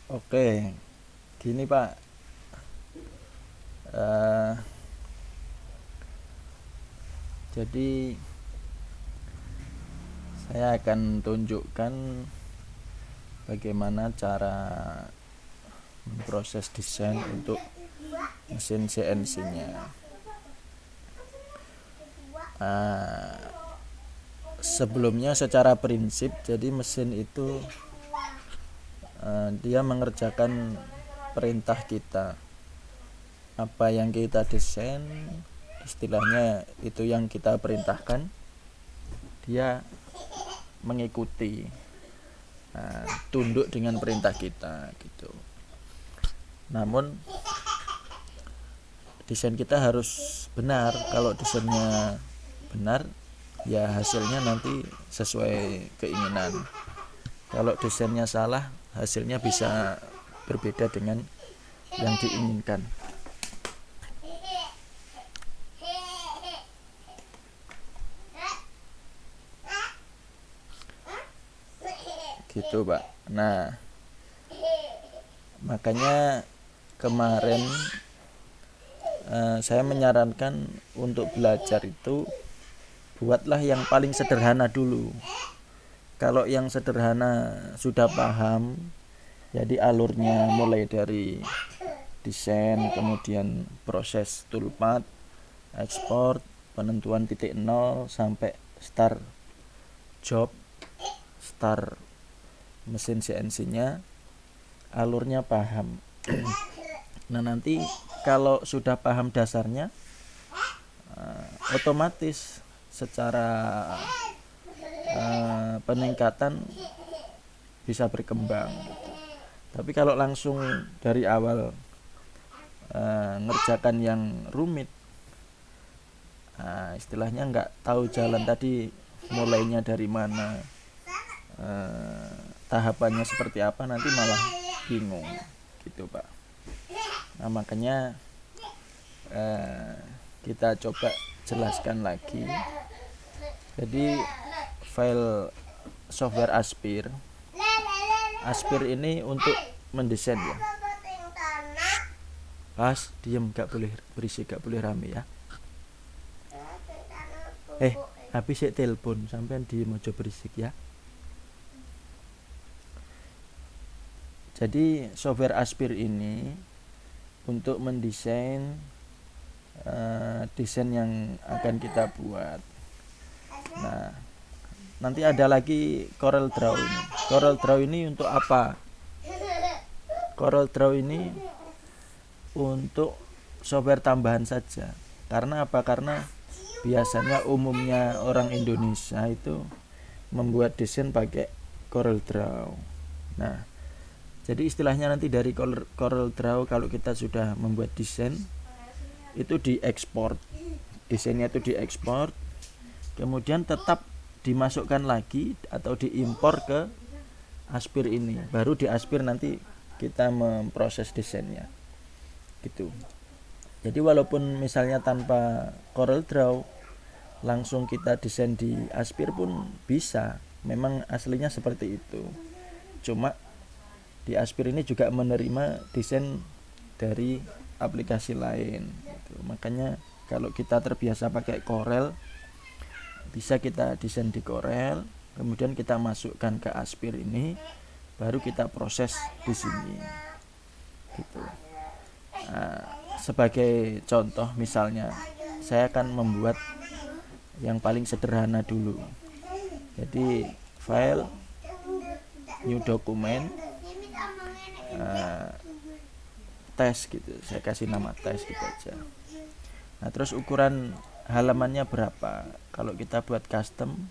Oke, gini Pak. Eh, jadi saya akan tunjukkan bagaimana cara memproses desain untuk mesin CNC-nya. Sebelumnya secara prinsip, jadi mesin itu dia mengerjakan perintah kita. Apa yang kita desain, istilahnya itu yang kita perintahkan, dia mengikuti, tunduk dengan perintah kita gitu. Namun desain kita harus benar. Kalau desainnya benar, ya hasilnya nanti sesuai keinginan. Kalau desainnya salah, hasilnya bisa berbeda dengan yang diinginkan. Gitu Pak. Nah, makanya kemarin saya menyarankan untuk belajar itu buatlah yang paling sederhana dulu. Kalau yang sederhana sudah paham, jadi alurnya mulai dari desain, kemudian proses toolpath, ekspor, penentuan titik nol sampai start job, start mesin CNC-nya, alurnya paham. Nah, nanti kalau sudah paham dasarnya, otomatis secara peningkatan bisa berkembang gitu. Tapi kalau langsung dari awal ngerjakan yang rumit, istilahnya nggak tahu jalan tadi mulainya dari mana, tahapannya seperti apa, nanti malah bingung gitu Pak. Nah, makanya kita coba jelaskan lagi. Jadi file software Aspir ini untuk mendesain ya. Pas diem, gak boleh berisik, gak boleh rame ya. Habis saya telepon, sampean diem aja berisik ya. Jadi software Aspir ini untuk mendesain desain yang akan kita buat. Nah, nanti ada lagi Corel Draw ini. Corel Draw ini untuk apa? Corel Draw ini untuk software tambahan saja. Karena apa? Karena biasanya umumnya orang Indonesia itu membuat desain pakai Corel Draw. Nah, jadi istilahnya nanti dari Corel Draw kalau kita sudah membuat desain itu diekspor. Desainnya itu diekspor, kemudian tetap dimasukkan lagi atau diimpor ke Aspir ini. Baru di Aspir nanti kita memproses desainnya. Gitu. Jadi walaupun misalnya tanpa Corel Draw langsung kita desain di Aspir pun bisa. Memang aslinya seperti itu. Cuma di Aspir ini juga menerima desain dari aplikasi lain gitu. Makanya kalau kita terbiasa pakai Corel, bisa kita desain di Corel, kemudian kita masukkan ke Aspir ini, baru kita proses di sini gitu. Nah, sebagai contoh misalnya saya akan membuat yang paling sederhana dulu. Jadi file, new document, tes gitu, saya kasih nama tes gitu aja. Nah, terus ukuran halamannya berapa? Kalau kita buat custom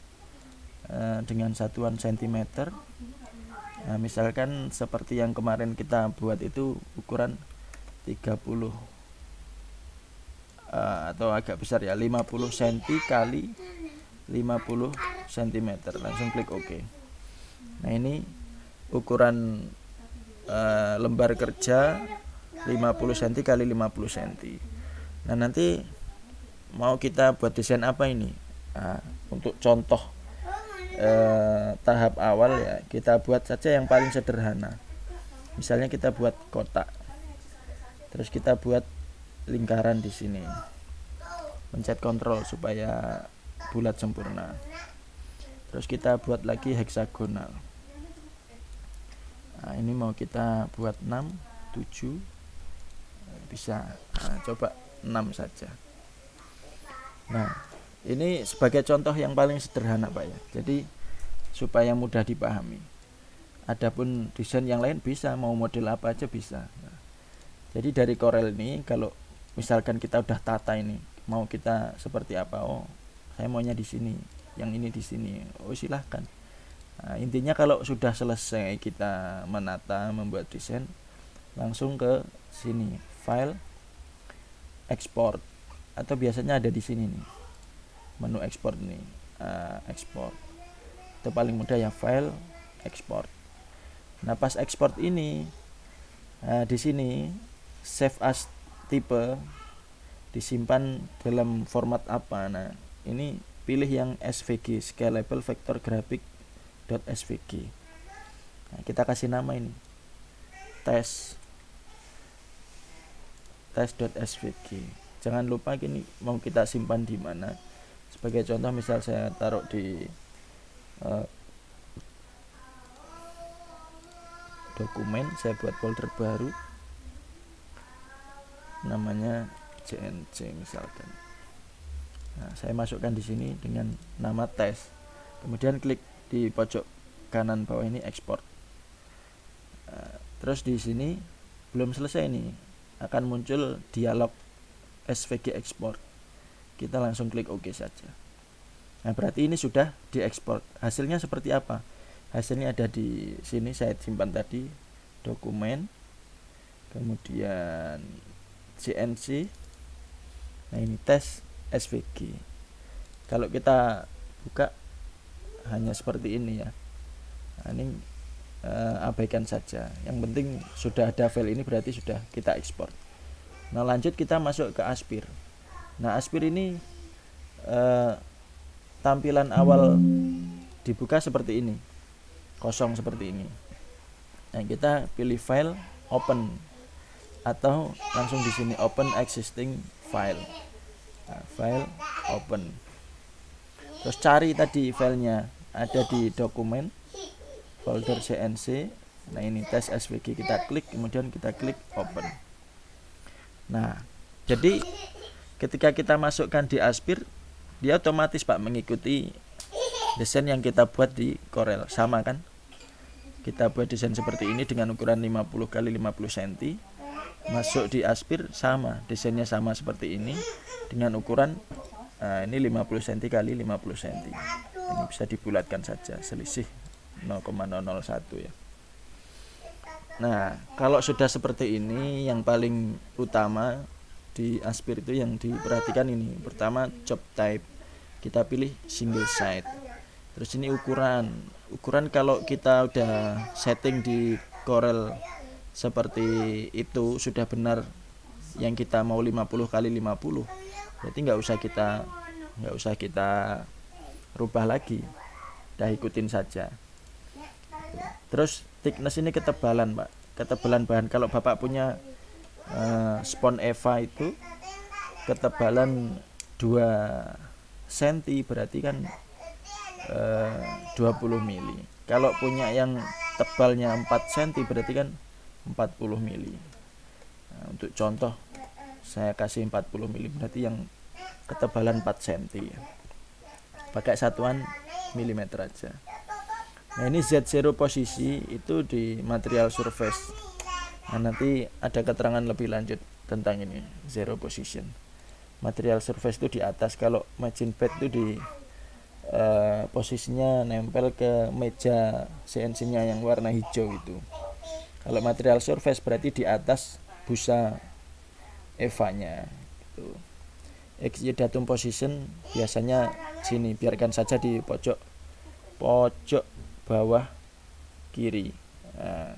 dengan satuan cm, nah, misalkan seperti yang kemarin kita buat itu ukuran 30 atau agak besar ya, 50 cm kali 50 cm. Langsung klik OK. Nah, ini ukuran lembar kerja 50 cm kali 50 cm. Nah, nanti mau kita buat desain apa ini? Nah, untuk contoh tahap awal ya, kita buat saja yang paling sederhana. Misalnya kita buat kotak, terus kita buat lingkaran di sini, pencet kontrol supaya bulat sempurna. Terus kita buat lagi heksagonal. Nah, ini mau kita buat 6, 7, bisa. Nah, coba 6 saja. Nah, ini sebagai contoh yang paling sederhana Pak ya. Jadi supaya mudah dipahami. Adapun desain yang lain bisa, mau model apa aja bisa. Nah, jadi dari Corel ini kalau misalkan kita udah tata ini, mau kita seperti apa? Oh, saya maunya di sini, yang ini di sini. Oh, silahkan. Nah, intinya kalau sudah selesai kita menata, membuat desain, langsung ke sini, file, export, atau biasanya ada di sini nih, menu export nih, export. Itu paling mudah ya, file, export. Nah, pas export ini, di sini save as type, disimpan dalam format apa. Nah, ini pilih yang SVG, scalable vector graphic .svg. Nah, kita kasih nama ini test.svg. Jangan lupa gini, mau kita simpan di mana. Sebagai contoh, misal saya taruh di dokumen, saya buat folder baru, namanya CNC misalkan. Nah, saya masukkan di sini dengan nama tes. Kemudian klik di pojok kanan bawah ini ekspor. Terus di sini belum selesai nih, akan muncul dialog SVG export. Kita langsung klik OK saja. Nah, berarti ini sudah diekspor. Hasilnya seperti apa? Hasilnya ada di sini, saya simpan tadi, dokumen, kemudian CNC. Nah, ini tes SVG. Kalau kita buka hanya seperti ini ya. Nah, ini abaikan saja. Yang penting sudah ada file ini, berarti sudah kita ekspor. Nah, lanjut kita masuk ke Aspir. Nah, Aspir ini tampilan awal dibuka seperti ini, kosong seperti ini. Nah, kita pilih file, open, atau langsung di sini open existing file. Nah, file, open. Terus cari tadi filenya, ada di dokumen, folder CNC. Nah, ini tes SVG, kita klik, kemudian kita klik open. Nah, jadi ketika kita masukkan di Aspir, dia otomatis Pak mengikuti desain yang kita buat di Corel. Sama kan? Kita buat desain seperti ini dengan ukuran 50 x 50 cm. Masuk di Aspir sama, desainnya sama seperti ini dengan ukuran ini 50 cm x 50 cm. Ini bisa dibulatkan saja, selisih 0,001 ya. Nah, kalau sudah seperti ini, yang paling utama di Aspir itu yang diperhatikan ini. Pertama, job type. Kita pilih single side. Terus ini ukuran. Ukuran kalau kita udah setting di Corel seperti itu, sudah benar yang kita mau 50 x 50. Berarti nggak usah kita rubah lagi. Udah ikutin saja. Terus thickness ini ketebalan Pak, ketebalan bahan. Kalau Bapak punya spon Eva itu ketebalan 2 cm, berarti kan 20 mili. Kalau punya yang tebalnya 4 cm, berarti kan 40 mili. Nah, untuk contoh saya kasih 40 mili, berarti yang ketebalan 4 cm ya. Pakai satuan milimeter aja. Nah, ini Z0 posisi itu di material surface. Nah, nanti ada keterangan lebih lanjut tentang ini, zero position. Material surface itu di atas, kalau machine bed itu di posisinya nempel ke meja CNC-nya yang warna hijau itu. Kalau material surface berarti di atas busa Eva-nya gitu. Exit datum position biasanya sini, biarkan saja di pojok bawah kiri. Nah,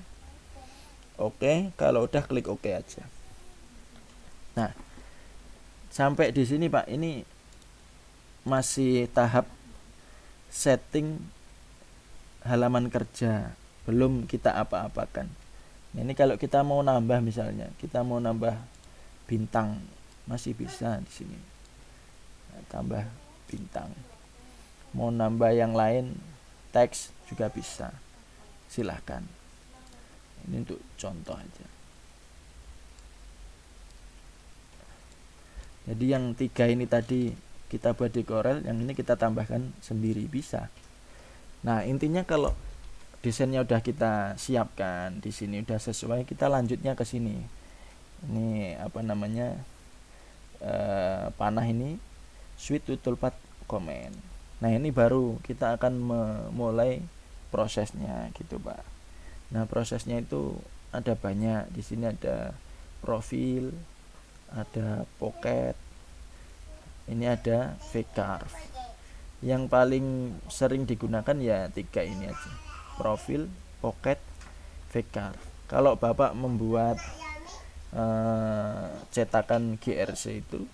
oke, kalau udah klik oke aja. Nah, sampai di sini Pak, ini masih tahap setting halaman kerja, belum kita apa-apakan. Nah, ini kalau kita mau nambah, misalnya kita mau nambah bintang, masih bisa di sini. Nah, tambah bintang. Mau nambah yang lain, teks juga bisa. Silahkan. Ini untuk contoh aja. Jadi yang 3 ini tadi kita buat di Corel, yang ini kita tambahkan sendiri bisa. Nah, intinya kalau desainnya udah kita siapkan, di sini udah sesuai, kita lanjutnya ke sini. Ini apa namanya? Panah ini switch to toolpath command. Nah, ini baru kita akan memulai prosesnya gitu, Pak. Nah, prosesnya itu ada banyak. Di sini ada profil, ada pocket, ini ada V-curve. Yang paling sering digunakan ya 3 ini aja, profil, pocket, V-curve. Kalau Bapak membuat cetakan GRC itu,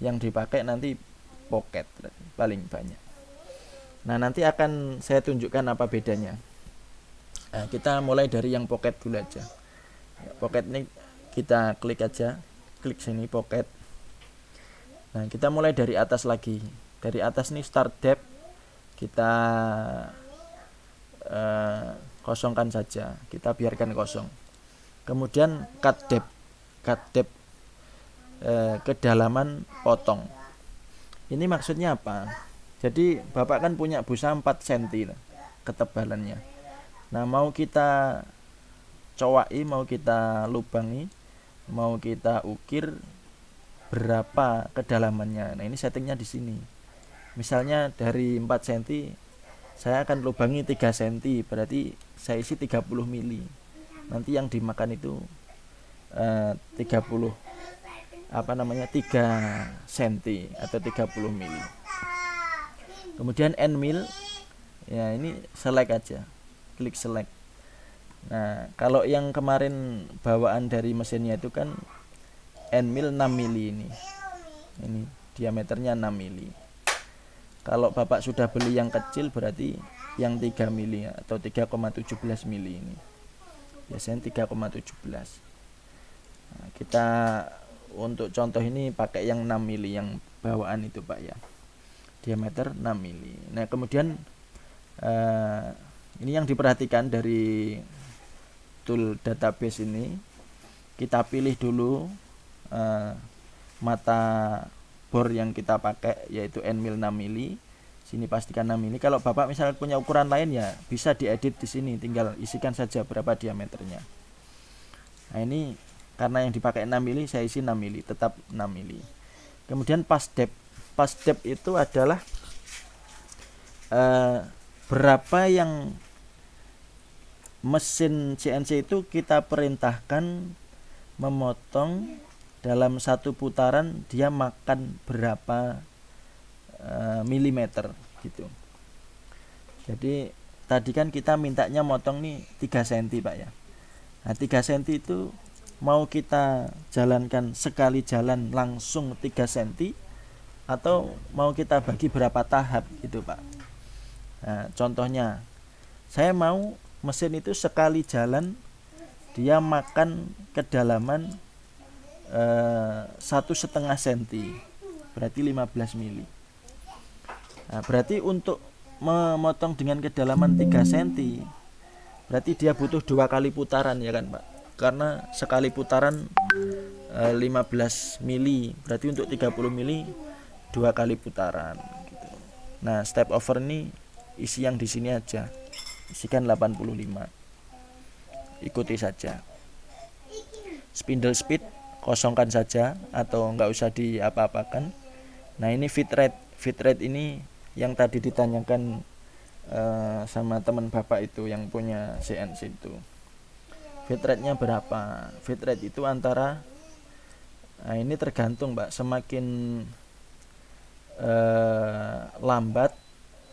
yang dipakai nanti pocket paling banyak. Nah, nanti akan saya tunjukkan apa bedanya. Nah, kita mulai dari yang pocket dulu aja. Pocket ini kita klik aja, klik sini pocket. Nah, kita mulai dari atas lagi. Dari atas nih start depth kita kosongkan saja, kita biarkan kosong. Kemudian cut depth kedalaman potong. Ini maksudnya apa? Jadi Bapak kan punya busa 4 cm ketebalannya. Nah, mau kita cowaki, mau kita lubangi, mau kita ukir, berapa kedalamannya. Nah, ini settingnya di sini. Misalnya dari 4 cm saya akan lubangi 3 cm, berarti saya isi 30 mili. Nanti yang dimakan itu 30 3 cm atau 30 mili. Kemudian end mill, ya ini select aja, klik select. Nah, kalau yang kemarin bawaan dari mesinnya itu kan end mill 6 mili ini diameternya 6 mili. Kalau Bapak sudah beli yang kecil berarti yang 3 mili atau 3,17 mili ini. Biasanya 3,17. Nah, kita untuk contoh ini pakai yang 6 mili yang bawaan itu, Pak ya. Diameter 6 mili. Nah, kemudian ini yang diperhatikan dari tool database ini, kita pilih dulu mata bor yang kita pakai, yaitu end mill 6 mili. Sini pastikan 6 mili. Kalau Bapak misalnya punya ukuran lain ya bisa diedit di sini, tinggal isikan saja berapa diameternya. Nah, ini karena yang dipakai 6 mili, saya isi 6 mili, tetap 6 mili. Kemudian pass depth. Pass depth itu adalah berapa yang mesin CNC itu kita perintahkan memotong dalam satu putaran, dia makan berapa milimeter gitu. Jadi tadi kan kita mintanya motong nih 3 cm, Pak ya. Nah, 3 cm itu mau kita jalankan sekali jalan langsung 3 cm atau mau kita bagi berapa tahap gitu, Pak. Nah, contohnya saya mau mesin itu sekali jalan dia makan kedalaman 1,5 cm, berarti 15 mili. Nah, berarti untuk memotong dengan kedalaman 3 cm berarti dia butuh 2 kali putaran ya kan, Pak, karena sekali putaran 15 mili, berarti untuk 30 mili 2 kali putaran gitu. Nah, step over ini isi yang di sini aja, isikan 85, ikuti saja. Spindle speed kosongkan saja atau enggak usah diapa-apakan. Nah, ini fit rate ini yang tadi ditanyakan sama teman Bapak itu yang punya CNC itu. Fit rate-nya berapa? Fit rate itu antara, nah ini tergantung, Mbak, semakin lambat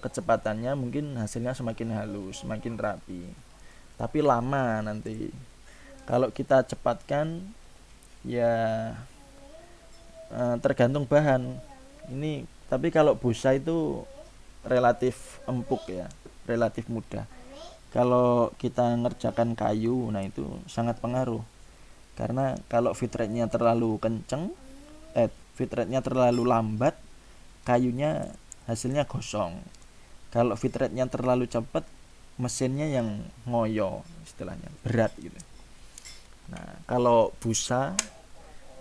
kecepatannya mungkin hasilnya semakin halus, semakin rapi. Tapi lama nanti. Kalau kita cepatkan ya tergantung bahan. Ini tapi kalau busa itu relatif empuk ya, relatif mudah. kalau kita ngerjakan kayu, nah itu sangat pengaruh. Karena kalau feed rate-nya terlalu kenceng, feed rate-nya terlalu lambat, kayunya hasilnya gosong. Kalau feed rate-nya terlalu cepat, mesinnya yang ngoyo, istilahnya berat gitu. Nah, kalau busa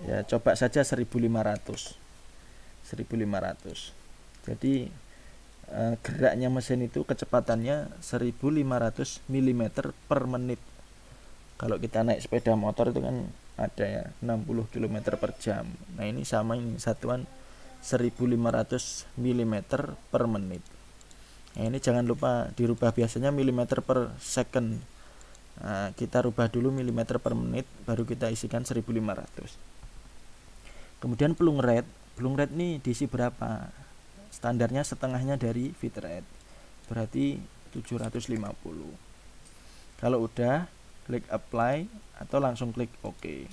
ya coba saja 1500. Jadi geraknya mesin itu kecepatannya 1500 mm per menit. Kalau kita naik sepeda motor itu kan ada ya 60 km per jam. Nah ini sama, ini satuan 1500 mm per menit. Nah ini jangan lupa dirubah, biasanya mm per second. Nah, kita rubah dulu mm per menit, baru kita isikan 1500. Kemudian plung rate ini diisi berapa? Standarnya setengahnya dari feed rate, berarti 750. Kalau udah, klik apply atau langsung klik OK.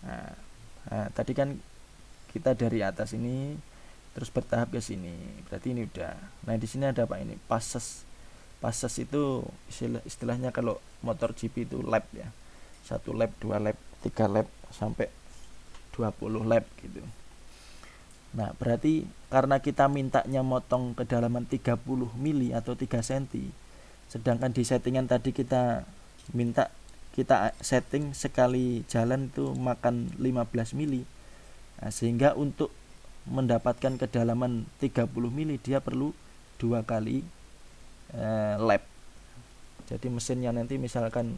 Nah, tadi kan kita dari atas ini terus bertahap ke sini, berarti ini udah. Nah di sini ada apa ini? Passes itu istilahnya kalau motor GP itu lap ya, 1 lap, 2 lap, 3 lap, sampai 20 lap gitu. Nah berarti karena kita mintanya motong kedalaman 30 mili atau 3 cm, sedangkan di settingan tadi kita minta kita setting sekali jalan itu makan 15 mili. Nah, sehingga untuk mendapatkan kedalaman 30 mili dia perlu 2 kali lap. Jadi mesinnya nanti misalkan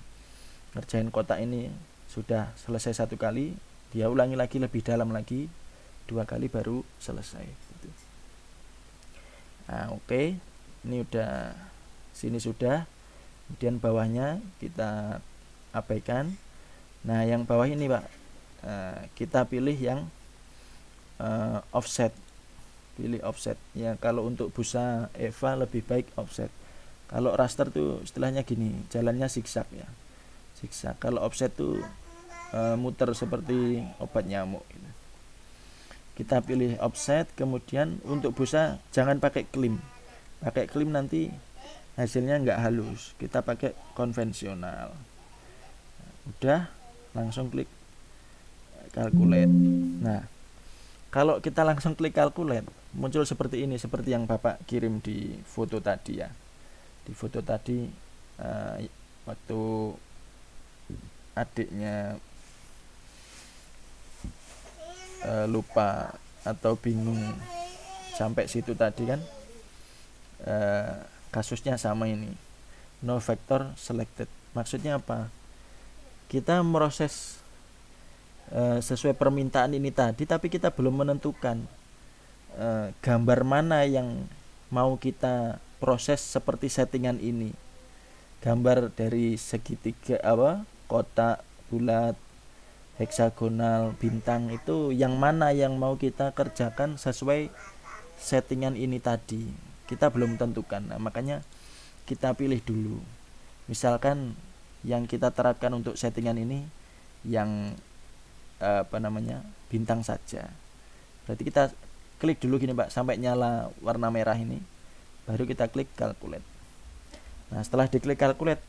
ngerjain kotak ini sudah selesai 1 kali, dia ulangi lagi lebih dalam lagi 2 kali baru selesai gitu. Nah oke, ini udah, sini sudah. Kemudian bawahnya kita abaikan. Nah yang bawah ini Pak, kita pilih yang offset. Pilih offset ya. Kalau untuk busa Eva lebih baik offset. Kalau raster tuh istilahnya gini, jalannya zigzag ya, zigzag. Kalau offset tuh muter seperti obat nyamuk gitu. Kita pilih offset. Kemudian untuk busa jangan pakai klim. Pakai klim nanti hasilnya nggak halus. Kita pakai konvensional. Udah, langsung klik calculate. Nah kalau kita langsung klik calculate, muncul seperti ini, seperti yang Bapak kirim di foto tadi ya. Di foto tadi waktu adiknya lupa atau bingung sampai situ tadi kan, kasusnya sama ini, no vector selected. Maksudnya apa? Kita proses sesuai permintaan ini tadi, tapi kita belum menentukan gambar mana yang mau kita proses seperti settingan ini. Gambar dari segitiga kotak, bulat, heksagonal, bintang, itu yang mana yang mau kita kerjakan sesuai settingan ini tadi, kita belum tentukan. Nah makanya kita pilih dulu. Misalkan yang kita terapkan untuk settingan ini yang bintang saja, berarti kita klik dulu gini Pak, sampai nyala warna merah ini, baru kita klik calculate. Nah setelah diklik calculate,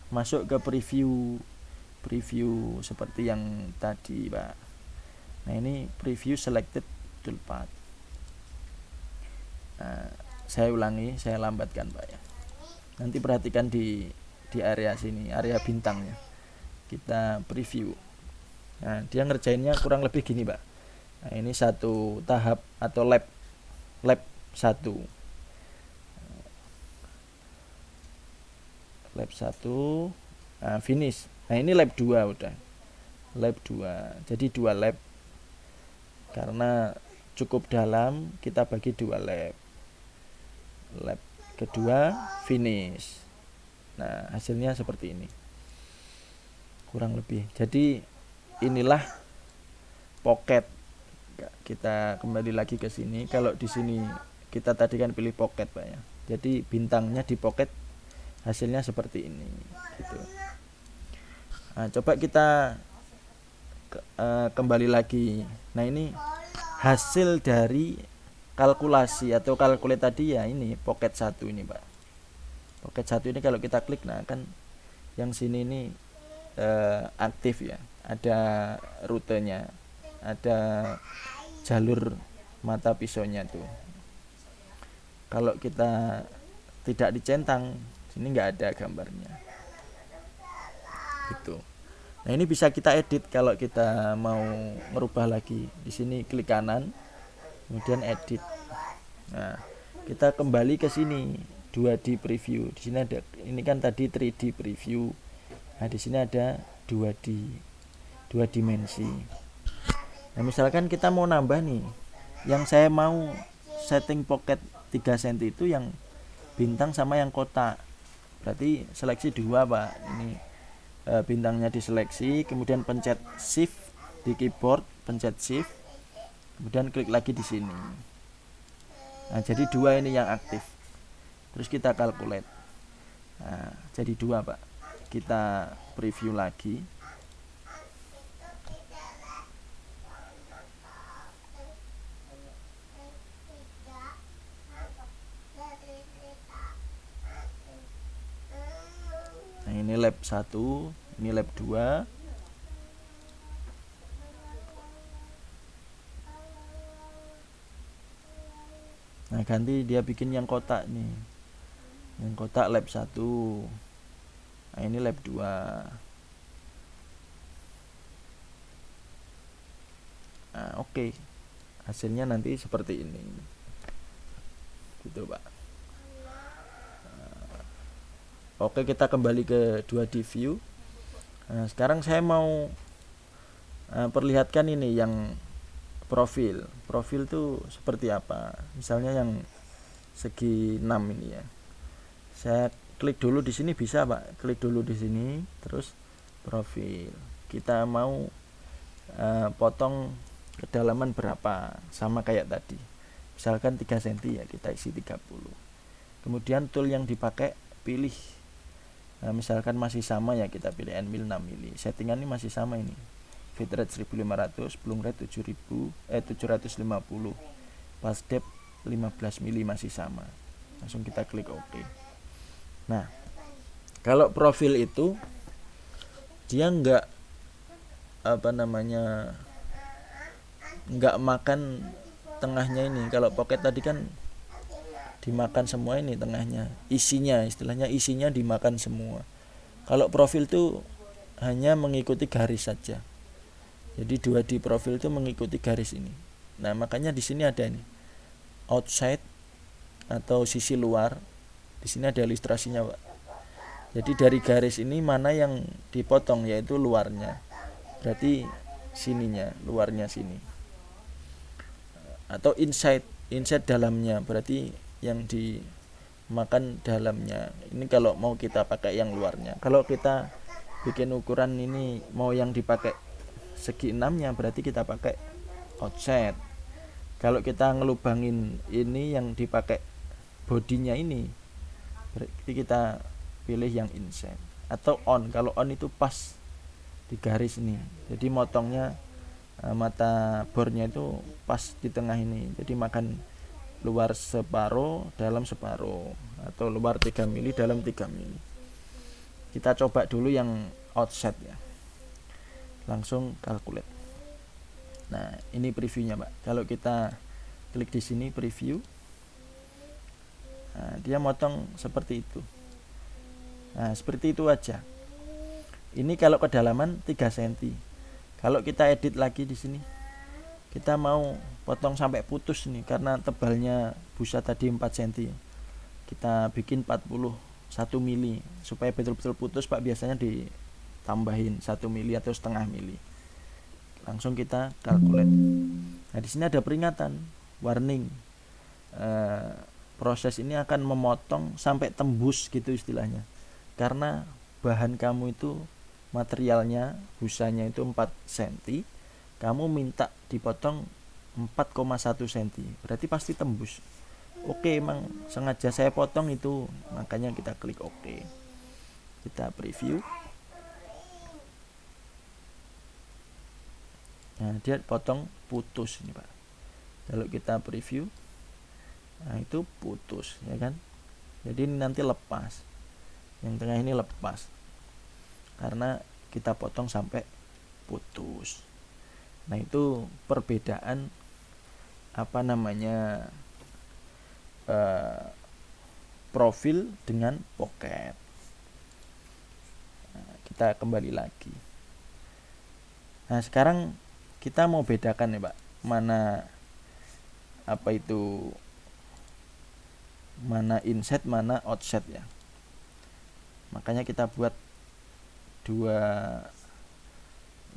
masuk ke preview seperti yang tadi Pak. Nah ini preview selected toolpath. Nah, saya ulangi, saya lambatkan Pak ya. Nanti perhatikan di area sini, area bintangnya. Kita preview. Nah dia ngerjainnya kurang lebih gini Pak. Nah ini 1 tahap atau lap 1. Lap 1 finish. Nah ini lap 2 udah. Lap 2. Jadi 2 lap. Karena cukup dalam, kita bagi 2 lap. Lap kedua finish. Nah hasilnya seperti ini kurang lebih. Jadi inilah pocket. Kita kembali lagi ke sini. Kalau di sini kita tadi kan pilih pocket Pak ya. Jadi bintangnya di pocket, hasilnya seperti ini gitu. Nah, coba kita kembali lagi. Nah ini hasil dari kalkulasi atau calculate tadi ya, ini pocket 1 ini Pak. Pocket 1 ini kalau kita klik, nah kan yang sini ini aktif ya, ada rutenya, ada jalur mata pisaunya tuh. Kalau kita tidak dicentang, sini nggak ada gambarnya gitu. Nah ini bisa kita edit kalau kita mau merubah lagi. Di sini klik kanan, kemudian edit. Nah kita kembali ke sini 2D preview. Di sini ada, ini kan tadi 3D preview. Nah di sini ada 2D, 2 dimensi. Nah misalkan kita mau nambah nih, yang saya mau setting pocket 3 cm itu yang bintang sama yang kotak. Berarti seleksi 2 Pak. Ini bintangnya diseleksi, kemudian pencet shift di keyboard, pencet shift, kemudian klik lagi di sini. Nah jadi 2 ini yang aktif. Terus kita calculate. Nah jadi 2 Pak. Kita preview lagi. Nah ini lab 1, ini lab 2. Nah ganti dia bikin yang kotak nih. Yang kotak lab 1. Nah ini lab 2. Nah oke. Hasilnya nanti seperti ini. Gitu Pak. Oke, kita kembali ke 2D view. Nah, sekarang saya mau perlihatkan ini yang profil. Profil tuh seperti apa? Misalnya yang segi 6 ini ya. Saya klik dulu di sini bisa, Pak. Klik dulu di sini, terus profil. Kita mau potong kedalaman berapa? Sama kayak tadi. Misalkan 3 cm ya, kita isi 30. Kemudian tool yang dipakai, pilih. Nah, misalkan masih sama ya, kita pilih Nmil 6 mili. Settingan ini masih sama ini. Bitrate 1500, bloom rate 750, pass depth 15 mili masih sama. Langsung kita klik OK. Nah, kalau profil itu dia enggak enggak makan tengahnya ini. Kalau pocket tadi kan dimakan semua ini tengahnya, isinya, istilahnya isinya dimakan semua. Kalau profil tuh hanya mengikuti garis saja. Jadi 2D profil itu mengikuti garis ini. Nah makanya di sini ada ini outside atau sisi luar. Di sini ada ilustrasinya Pak. Jadi dari garis ini mana yang dipotong, yaitu luarnya. Berarti sininya, luarnya sini. Atau inside dalamnya, berarti yang dimakan dalamnya. Ini kalau mau kita pakai yang luarnya. Kalau kita bikin ukuran ini mau yang dipakai segi 6 nya, berarti kita pakai outside. Kalau kita ngelubangin ini yang dipakai bodinya ini, berarti kita pilih yang inside. Atau on, kalau on itu pas di garis ini. Jadi motongnya mata bornya itu pas di tengah ini. Jadi makan luar separuh, dalam separuh, atau luar 3 mili, dalam 3 mili. Kita coba dulu yang offset ya. Langsung calculate. Nah, ini previewnya, Pak. Kalau kita klik di sini preview, nah, dia motong seperti itu. Nah, seperti itu aja. Ini kalau kedalaman 3 cm. Kalau kita edit lagi di sini, kita mau potong sampai putus nih, karena tebalnya busa tadi 4 cm. Kita bikin 41 mili supaya betul-betul putus Pak, biasanya ditambahin 1 mili atau setengah mili. Langsung kita calculate. Nah di sini ada peringatan, warning. Proses ini akan memotong sampai tembus gitu istilahnya. Karena bahan kamu itu materialnya, busanya itu 4 cm. Kamu minta dipotong 4,1 cm, berarti pasti tembus. Oke, emang sengaja saya potong itu, makanya kita klik OK. Kita preview. Nah, dia potong putus ini Pak. Kalau kita preview, nah itu putus ya kan. Jadi ini nanti lepas. yang tengah ini lepas karena kita potong sampai putus. Nah, itu perbedaan profil dengan pocket. Nah, kita kembali lagi. Nah, sekarang kita mau bedakan ya Pak, mana inset, mana outset ya. Makanya kita buat dua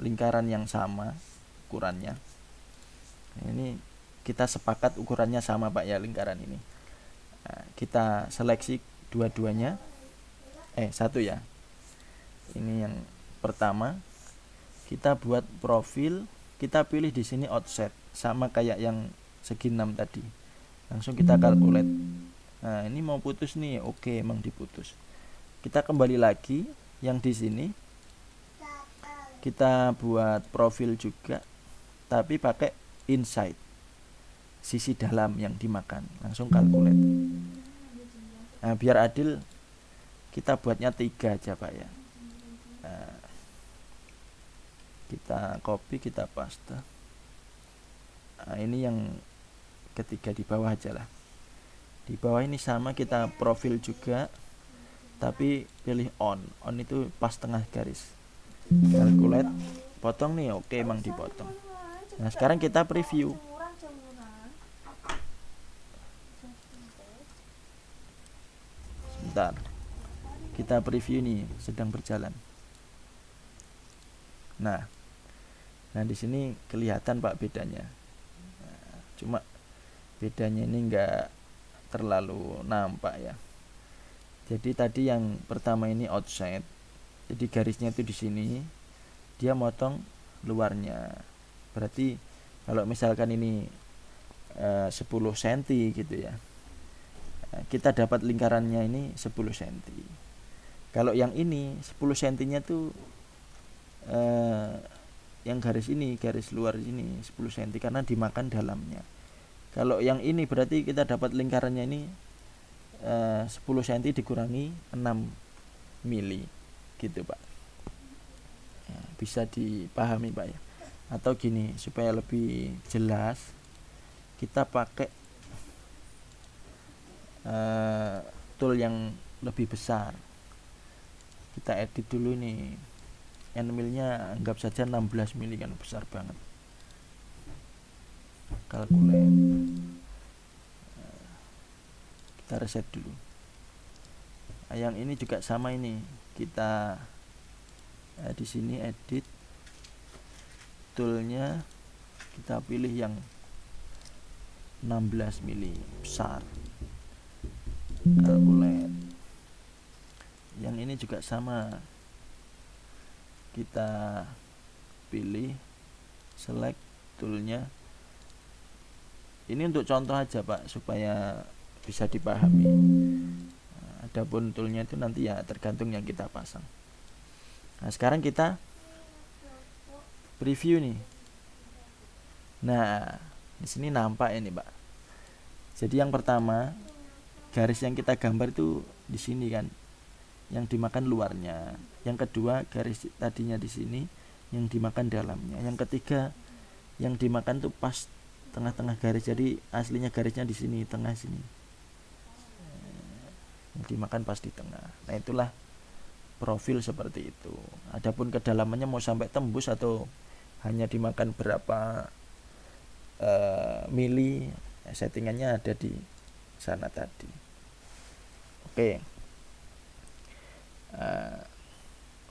lingkaran yang sama ukurannya. Nah, ini kita sepakat ukurannya sama Pak ya, lingkaran ini. Nah, kita seleksi dua-duanya. Satu ya. Ini yang pertama. Kita buat profil, kita pilih di sini offset, sama kayak yang segi 6 tadi. Langsung kita calculate. Nah, ini mau putus nih. Oke, emang diputus. Kita kembali lagi yang di sini. Kita buat profil juga, tapi pakai inside, sisi dalam yang dimakan. Langsung calculate. Nah, biar adil kita buatnya 3 aja Pak ya. Nah, kita copy, kita paste. Nah, ini yang ketiga di bawah aja lah. Di bawah ini sama, kita profil juga, tapi pilih on itu pas tengah garis. Calculate, potong nih. Oke, emang dipotong. Nah, sekarang kita preview. Sebentar, kita preview nih, sedang berjalan. Nah, di sini kelihatan Pak bedanya. Nah, cuma bedanya ini enggak terlalu nampak ya. Jadi tadi yang pertama ini outside. Jadi garisnya itu di sini, dia motong luarnya. Berarti kalau misalkan ini 10 cm gitu ya, kita dapat lingkarannya ini 10 cm. Kalau yang ini 10 cm-nya tuh yang garis ini, garis luar ini 10 cm karena dimakan dalamnya. Kalau yang ini berarti kita dapat lingkarannya ini 10 cm dikurangi 6 mili gitu Pak. Ya, bisa dipahami Pak ya. Atau gini, supaya lebih jelas, kita pakai tool yang lebih besar. Kita edit dulu nih. N milnya anggap saja 16 mili, kan besar banget. Calculate. Kita reset dulu. Nah, yang ini juga sama ini. Kita di sini edit, toolnya kita pilih yang 16 mili besar. Calculate. Yang ini juga sama. Kita pilih, select toolnya. Ini untuk contoh aja Pak, supaya bisa dipahami. Nah, adapun toolnya itu nanti ya tergantung yang kita pasang. Nah, sekarang kita preview nih. Nah, di sini nampak ini Pak. Jadi yang pertama, garis yang kita gambar itu di sini kan, yang dimakan luarnya. Yang kedua, garis tadinya di sini, yang dimakan dalamnya. Yang ketiga, yang dimakan tuh pas tengah-tengah garis. Jadi aslinya garisnya di sini, tengah sini. Yang dimakan pas di tengah. Nah, itulah profil seperti itu. Adapun kedalamannya mau sampai tembus atau hanya dimakan berapa mili, settingannya ada di sana tadi. Oke.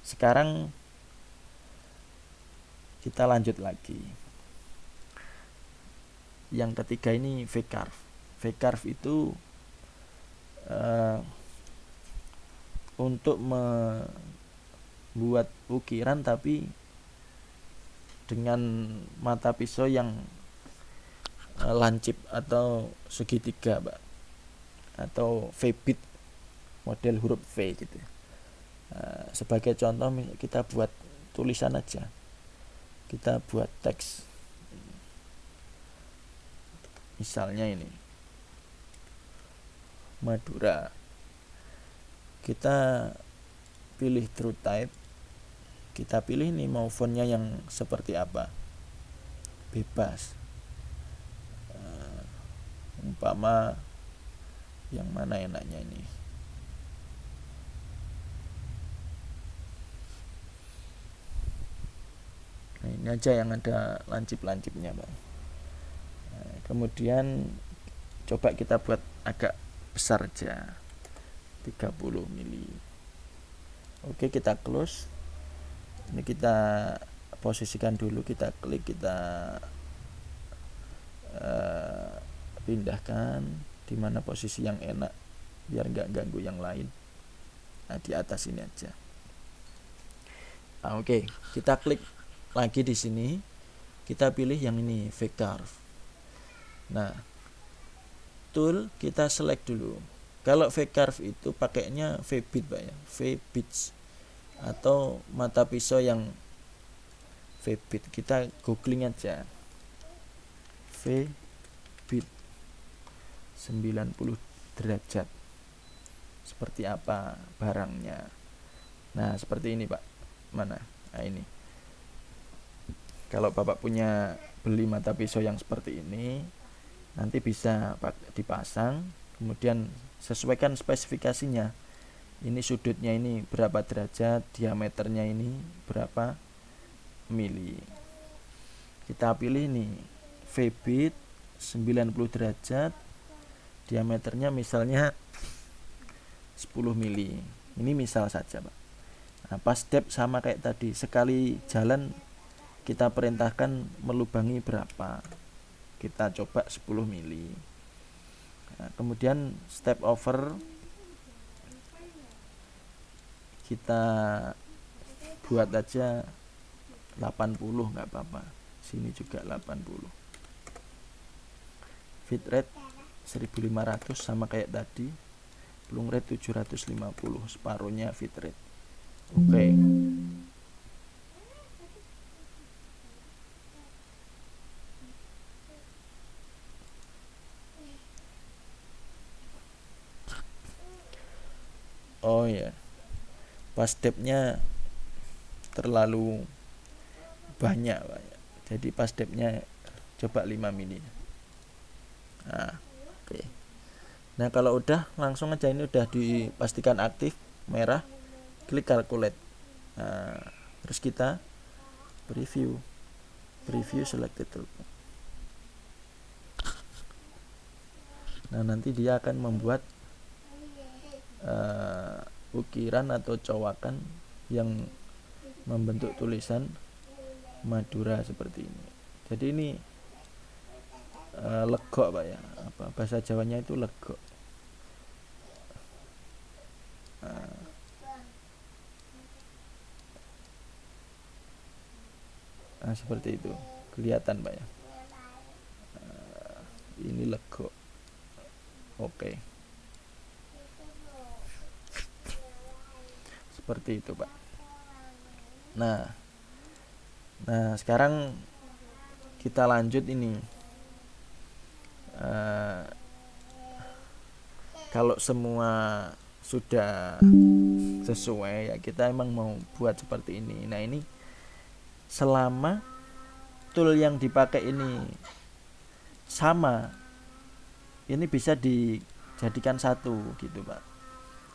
Sekarang kita lanjut lagi. Yang ketiga ini V-curve. V-curve itu untuk membuat ukiran tapi dengan mata pisau yang lancip atau segitiga Pak, atau V-bit, model huruf V gitu. Sebagai contoh kita buat tulisan aja, kita buat teks, misalnya ini Madura. Kita pilih TrueType, kita pilih nih mau fontnya yang seperti apa, bebas. Umpama yang mana enaknya ini, nah, ini aja yang ada lancip-lancipnya, Pak. Nah, kemudian coba kita buat agak besar aja, 30 mili. Oke, kita close. Ini kita posisikan dulu, kita klik, kita pindahkan di mana posisi yang enak biar nggak ganggu yang lain. Nah, di atas ini aja. Nah, oke, kita klik lagi di sini, kita pilih yang ini, V-Curve. Nah, tool kita select dulu. Kalau V-Curve itu pakainya V-Bit, Pak ya, V-Bits atau mata pisau yang V-Bit. Kita googling aja V-Bit 90 derajat, seperti apa barangnya. Nah, seperti ini, Pak. Mana? Nah, ini. Kalau Bapak punya beli mata pisau yang seperti ini, nanti bisa dipasang, kemudian sesuaikan spesifikasinya. Ini sudutnya ini berapa derajat, diameternya ini berapa mili. Kita pilih nih V-Bit 90 derajat, diameternya misalnya 10 mili. Ini misal saja, Pak. Nah, pas step sama kayak tadi, sekali jalan kita perintahkan melubangi berapa. Kita coba 10 mili. Nah, kemudian step over kita buat aja 80, nggak apa-apa. Sini juga 80. Fit rate 1500 sama kayak tadi. Plung rate 750, separuhnya fit rate. Oke. Oh ya, pas stepnya terlalu banyak, Pak. Jadi pas stepnya coba 5 mili. Nah, oke. Nah, kalau udah langsung aja, ini udah dipastikan aktif merah, klik calculate. Nah, terus kita preview selected tool. Nah, nanti dia akan membuat ukiran atau cowakan yang membentuk tulisan Madura seperti ini. Jadi ini legok, Pak ya, apa bahasa Jawanya itu legok. Nah, seperti itu kelihatan, Pak ya. Ini legok. Oke. Seperti itu, Pak. Nah, sekarang kita lanjut ini. Kalau semua sudah sesuai ya, kita emang mau buat seperti ini. Nah, ini selama tool yang dipakai ini sama, ini bisa dijadikan satu gitu, Pak.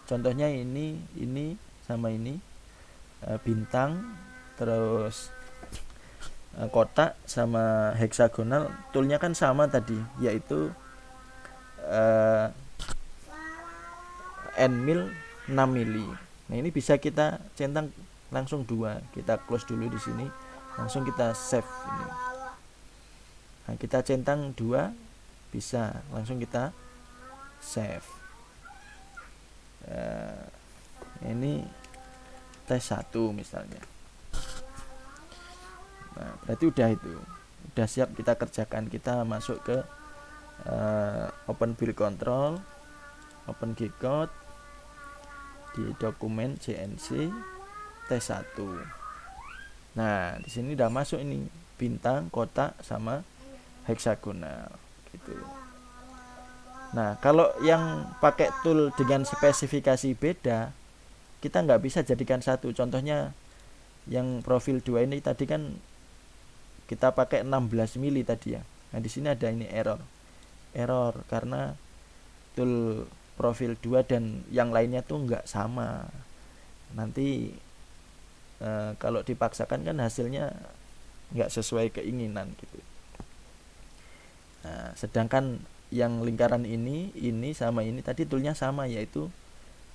Contohnya ini sama ini, bintang, terus kotak sama heksagonal, toolnya kan sama tadi, yaitu N mil 6 mili. Nah, ini bisa kita centang langsung 2. Kita close dulu di sini, langsung kita save ini. Nah, kita centang 2 bisa, langsung kita save. Ini tes 1 misalnya. Nah, berarti udah itu. Udah siap kita kerjakan. Kita masuk ke open build control, open G-code, di dokumen CNC tes 1. Nah, di sini udah masuk ini bintang, kotak sama heksagonal gitu. Nah, kalau yang pakai tool dengan spesifikasi beda, kita nggak bisa jadikan satu. Contohnya yang profil 2 ini tadi kan kita pakai 16 mili tadi ya. Nah di sini ada ini error karena tool profil 2 dan yang lainnya tuh nggak sama. Nanti kalau dipaksakan kan hasilnya nggak sesuai keinginan gitu. Nah, sedangkan yang lingkaran ini sama ini tadi toolnya sama, yaitu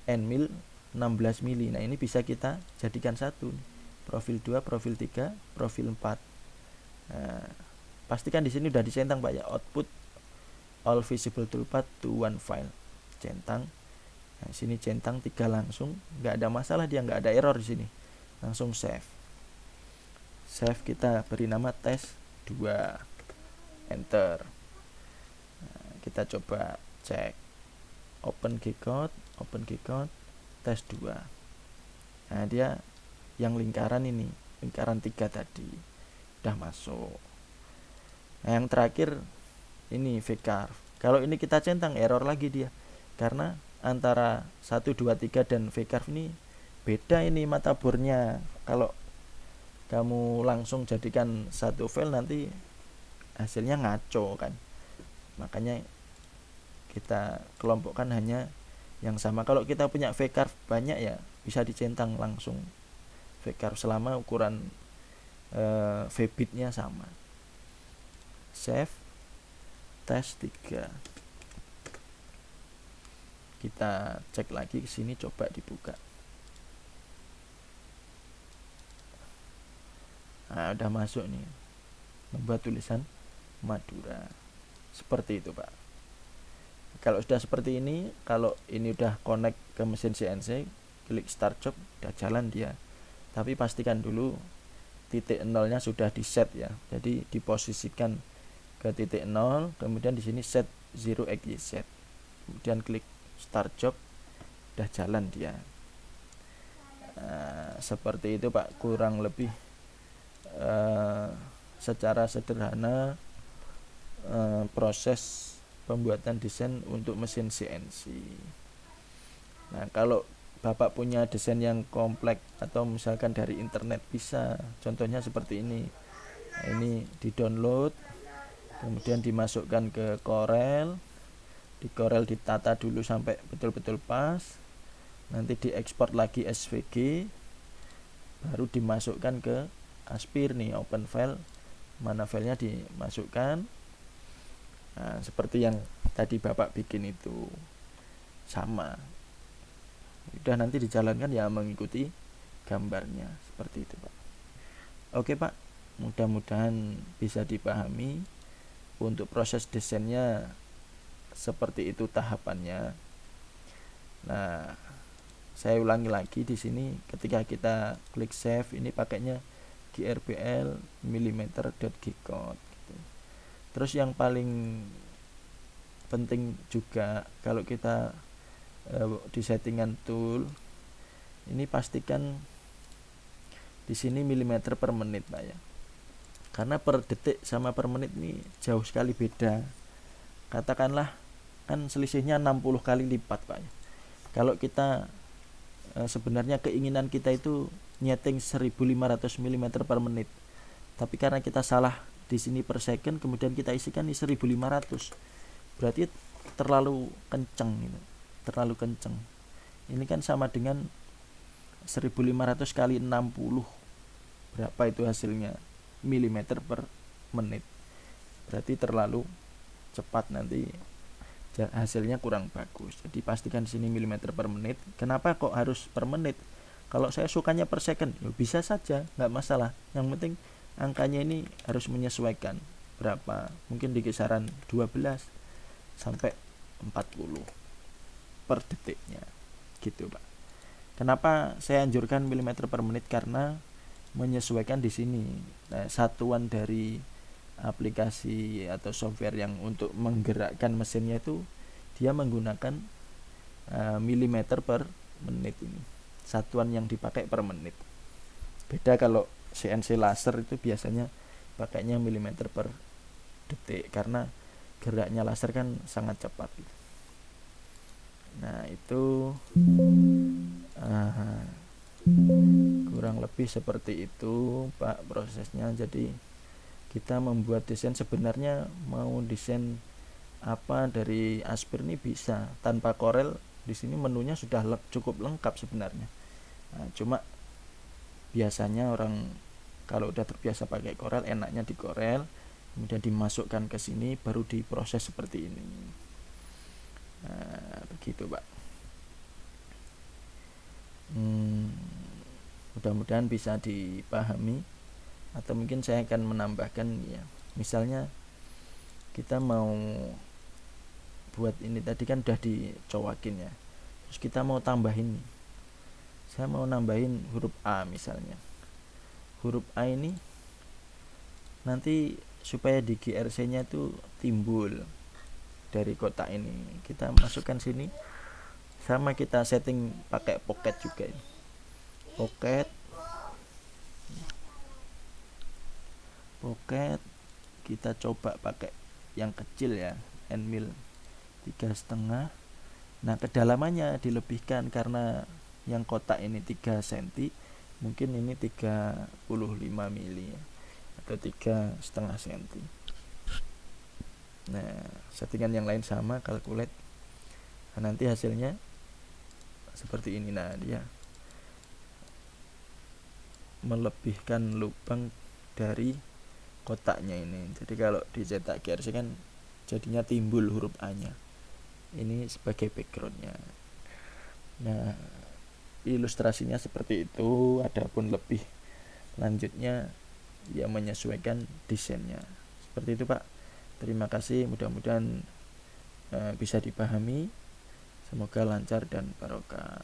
Nmil 16 mili. Nah ini bisa kita jadikan satu, profil 2, profil 3, profil 4. Nah, pastikan di sini udah dicentang Pak ya, output all visible toolpath to one file, centang. Nah, sini centang 3 langsung, nggak ada masalah, dia nggak ada error di sini. Langsung save. Save, kita beri nama test 2, enter. Nah, kita coba cek, open G-code, test 2. Nah dia yang lingkaran ini, lingkaran 3 tadi udah masuk. Nah yang terakhir ini vcarv. Kalau ini kita centang error lagi dia, karena antara 1, 2, 3 dan vcarv ini beda ini mata bornya. Kalau kamu langsung jadikan satu file nanti hasilnya ngaco kan. Makanya kita kelompokkan hanya yang sama. Kalau kita punya vcarv banyak ya bisa dicentang langsung vcarv selama ukuran vbitnya sama. Save, test 3. Kita cek lagi ke sini, coba dibuka. Nah, udah masuk nih. Membuat tulisan Madura. Seperti itu, Pak. Kalau sudah seperti ini, kalau ini udah connect ke mesin CNC, klik start job, udah jalan dia. Tapi pastikan dulu titik nolnya sudah di set ya. Jadi diposisikan ke titik 0, kemudian di sini set 0xyz. Kemudian klik start job, udah jalan dia. Nah, seperti itu Pak, kurang lebih secara sederhana proses pembuatan desain untuk mesin CNC. Nah, kalau Bapak punya desain yang kompleks atau misalkan dari internet bisa, contohnya seperti ini. Nah, ini di-download, kemudian dimasukkan ke Corel. Di Corel ditata dulu sampai betul-betul pas. Nanti diekspor lagi SVG, baru dimasukkan ke Aspir nih, open file. Mana filenya dimasukkan. Nah, seperti yang tadi Bapak bikin itu sama. Udah nanti dijalankan ya mengikuti gambarnya seperti itu Pak. Oke Pak, mudah-mudahan bisa dipahami. Untuk proses desainnya seperti itu tahapannya. Nah, saya ulangi lagi di sini, ketika kita klik save ini pakainya GRBL mm.gcode gitu. Terus yang paling penting juga kalau kita di settingan tool ini pastikan di sini milimeter per menit Pak ya, karena per detik sama per menit ini jauh sekali beda. Katakanlah kan selisihnya 60 kali lipat Pak ya. Kalau kita sebenarnya keinginan kita itu nyeting 1500 mm per menit, tapi karena kita salah di sini per second, kemudian kita isikan di 1500, berarti terlalu kenceng gitu. Terlalu kenceng. Ini kan sama dengan 1500 kali 60, berapa itu hasilnya, milimeter per menit. Berarti terlalu cepat, nanti hasilnya kurang bagus. Jadi pastikan di sini milimeter per menit. Kenapa kok harus per menit? Kalau saya sukanya per second, ya bisa saja, nggak masalah. Yang penting angkanya ini harus menyesuaikan berapa, mungkin di kisaran 12 sampai 40 per detiknya gitu Pak. Kenapa saya anjurkan milimeter per menit? Karena menyesuaikan di sini. Nah, satuan dari aplikasi atau software yang untuk menggerakkan mesinnya itu dia menggunakan milimeter per menit ini. Satuan yang dipakai per menit. Beda kalau CNC laser itu biasanya pakainya milimeter per detik karena geraknya laser kan sangat cepat. Nah, itu Aha, kurang lebih seperti itu Pak prosesnya. Jadi kita membuat desain, sebenarnya mau desain apa dari Aspir ini bisa tanpa Corel. Di sini menunya sudah cukup lengkap sebenarnya. Nah, cuma biasanya orang kalau udah terbiasa pakai Corel, enaknya di Corel, kemudian dimasukkan ke sini baru diproses seperti ini. Nah, begitu Pak. Mudah-mudahan bisa dipahami, atau mungkin saya akan menambahkan ya, misalnya kita mau buat ini tadi kan udah dicowakin ya, terus kita mau tambahin, saya mau nambahin huruf A misalnya. Huruf A ini nanti supaya di GRC nya itu timbul dari kotak ini, kita masukkan sini, sama kita setting pakai pocket juga ini. Pocket kita coba pakai yang kecil ya, Nmil 3,5. Nah kedalamannya dilebihkan, karena yang kotak ini 3 cm, mungkin ini 35 mili ya, atau 3,5 cm. Nah settingan yang lain sama, calculate. Nah, nanti hasilnya seperti ini. Nah dia melebihkan lubang dari kotaknya ini. Jadi kalau dicetak GRC kan jadinya timbul huruf A nya. Ini sebagai backgroundnya. Nah ilustrasinya seperti itu. Adapun lebih lanjutnya ya menyesuaikan desainnya. Seperti itu Pak. Terima kasih, mudah-mudahan bisa dipahami. Semoga lancar dan barokah.